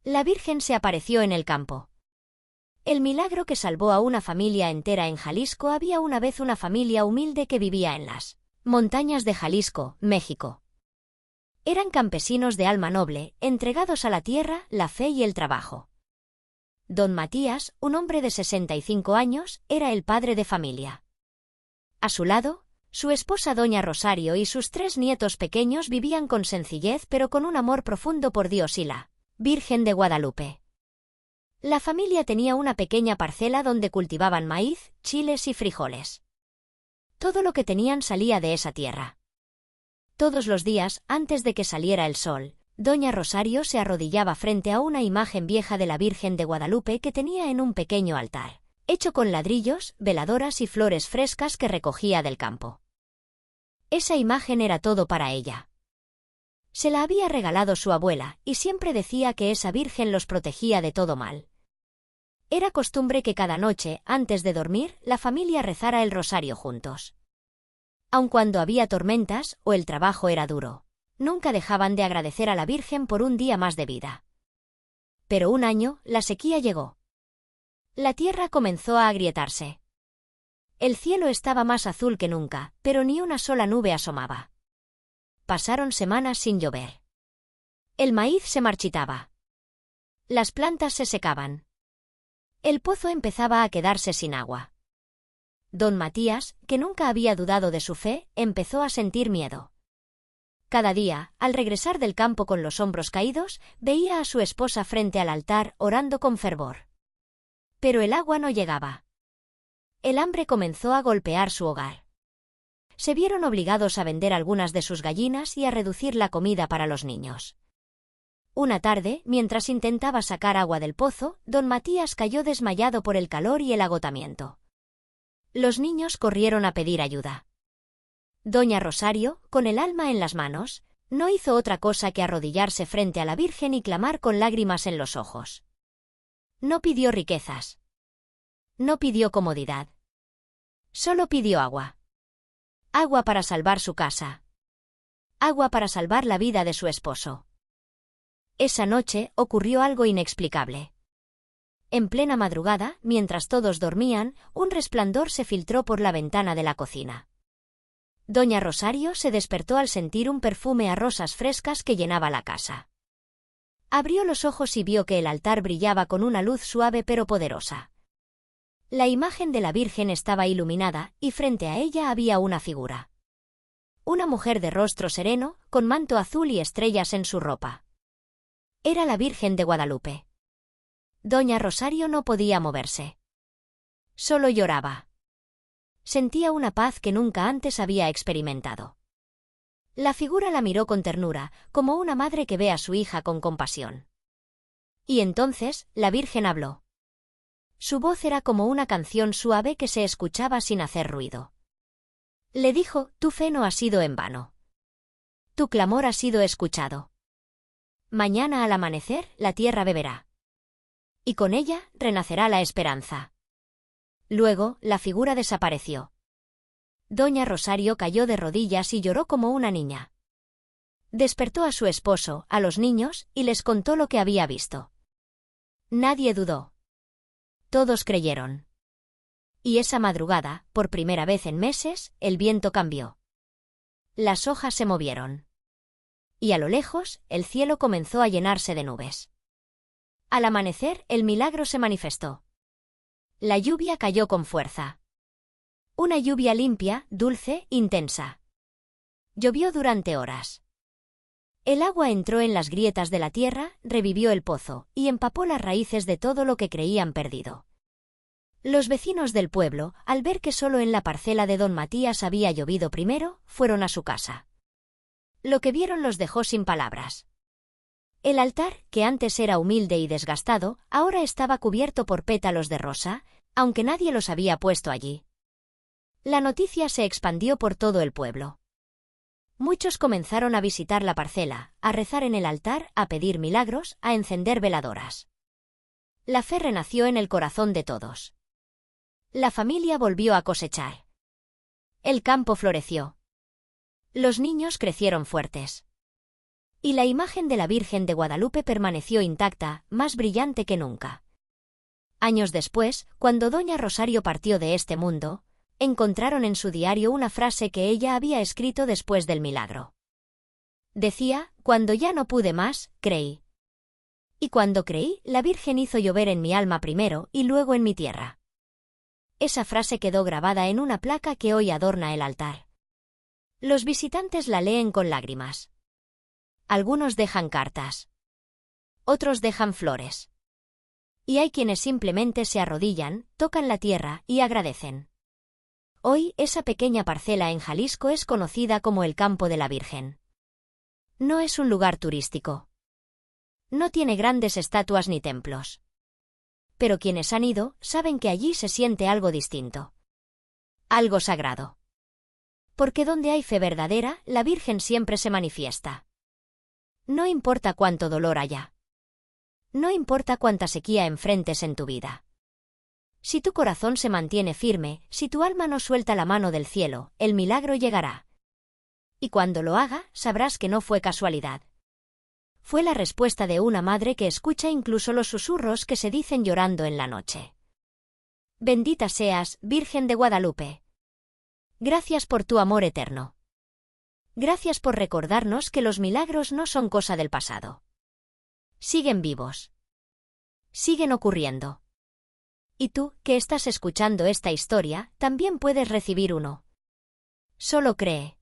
La Virgen se apareció en el campo. El milagro que salvó a una familia entera en Jalisco. Había una vez una familia humilde que vivía en las montañas de Jalisco, México. Eran campesinos de alma noble, entregados a la tierra, la fe y el trabajo. Don Matías, un hombre de 65 años, era el padre de familia. A su lado, su esposa doña Rosario y sus 3 nietos pequeños vivían con sencillez pero con un amor profundo por Dios y la Virgen de Guadalupe. La familia tenía una pequeña parcela donde cultivaban maíz, chiles y frijoles. Todo lo que tenían salía de esa tierra. Todos los días, antes de que saliera el sol, doña Rosario se arrodillaba frente a una imagen vieja de la Virgen de Guadalupe que tenía en un pequeño altar, hecho con ladrillos, veladoras y flores frescas que recogía del campo. Esa imagen era todo para ella. Se la había regalado su abuela, y siempre decía que esa Virgen los protegía de todo mal. Era costumbre que cada noche, antes de dormir, la familia rezara el rosario juntos. Aun cuando había tormentas o el trabajo era duro, nunca dejaban de agradecer a la Virgen por un día más de vida. Pero un año, la sequía llegó. La tierra comenzó a agrietarse. El cielo estaba más azul que nunca, pero ni una sola nube asomaba. Pasaron semanas sin llover. El maíz se marchitaba. Las plantas se secaban. El pozo empezaba a quedarse sin agua. Don Matías, que nunca había dudado de su fe, empezó a sentir miedo. Cada día, al regresar del campo con los hombros caídos, veía a su esposa frente al altar orando con fervor. Pero el agua no llegaba. El hambre comenzó a golpear su hogar. Se vieron obligados a vender algunas de sus gallinas y a reducir la comida para los niños. Una tarde, mientras intentaba sacar agua del pozo, don Matías cayó desmayado por el calor y el agotamiento. Los niños corrieron a pedir ayuda. Doña Rosario, con el alma en las manos, no hizo otra cosa que arrodillarse frente a la Virgen y clamar con lágrimas en los ojos. No pidió riquezas. No pidió comodidad. Solo pidió agua. Agua para salvar su casa. Agua para salvar la vida de su esposo. Esa noche ocurrió algo inexplicable. En plena madrugada, mientras todos dormían, un resplandor se filtró por la ventana de la cocina. Doña Rosario se despertó al sentir un perfume a rosas frescas que llenaba la casa. Abrió los ojos y vio que el altar brillaba con una luz suave pero poderosa. La imagen de la Virgen estaba iluminada, y frente a ella había una figura. Una mujer de rostro sereno, con manto azul y estrellas en su ropa. Era la Virgen de Guadalupe. Doña Rosario no podía moverse. Solo lloraba. Sentía una paz que nunca antes había experimentado. La figura la miró con ternura, como una madre que ve a su hija con compasión. Y entonces, la Virgen habló. Su voz era como una canción suave que se escuchaba sin hacer ruido. Le dijo: tu fe no ha sido en vano. Tu clamor ha sido escuchado. Mañana al amanecer, la tierra beberá. Y con ella, renacerá la esperanza. Luego, la figura desapareció. Doña Rosario cayó de rodillas y lloró como una niña. Despertó a su esposo, a los niños, y les contó lo que había visto. Nadie dudó. Todos creyeron. Y esa madrugada, por primera vez en meses, el viento cambió. Las hojas se movieron. Y a lo lejos, el cielo comenzó a llenarse de nubes. Al amanecer, el milagro se manifestó. La lluvia cayó con fuerza. Una lluvia limpia, dulce, intensa. Llovió durante horas. El agua entró en las grietas de la tierra, revivió el pozo, y empapó las raíces de todo lo que creían perdido. Los vecinos del pueblo, al ver que solo en la parcela de don Matías había llovido primero, fueron a su casa. Lo que vieron los dejó sin palabras. El altar, que antes era humilde y desgastado, ahora estaba cubierto por pétalos de rosa, aunque nadie los había puesto allí. La noticia se expandió por todo el pueblo. Muchos comenzaron a visitar la parcela, a rezar en el altar, a pedir milagros, a encender veladoras. La fe renació en el corazón de todos. La familia volvió a cosechar. El campo floreció. Los niños crecieron fuertes. Y la imagen de la Virgen de Guadalupe permaneció intacta, más brillante que nunca. Años después, cuando doña Rosario partió de este mundo, encontraron en su diario una frase que ella había escrito después del milagro. Decía: «Cuando ya no pude más, creí. Y cuando creí, la Virgen hizo llover en mi alma primero y luego en mi tierra». Esa frase quedó grabada en una placa que hoy adorna el altar. Los visitantes la leen con lágrimas. Algunos dejan cartas. Otros dejan flores. Y hay quienes simplemente se arrodillan, tocan la tierra y agradecen. Hoy, esa pequeña parcela en Jalisco es conocida como el Campo de la Virgen. No es un lugar turístico. No tiene grandes estatuas ni templos. Pero quienes han ido, saben que allí se siente algo distinto. Algo sagrado. Porque donde hay fe verdadera, la Virgen siempre se manifiesta. No importa cuánto dolor haya. No importa cuánta sequía enfrentes en tu vida. Si tu corazón se mantiene firme, si tu alma no suelta la mano del cielo, el milagro llegará. Y cuando lo haga, sabrás que no fue casualidad. Fue la respuesta de una madre que escucha incluso los susurros que se dicen llorando en la noche. Bendita seas, Virgen de Guadalupe. Gracias por tu amor eterno. Gracias por recordarnos que los milagros no son cosa del pasado. Siguen vivos. Siguen ocurriendo. Y tú, que estás escuchando esta historia, también puedes recibir uno. Solo cree.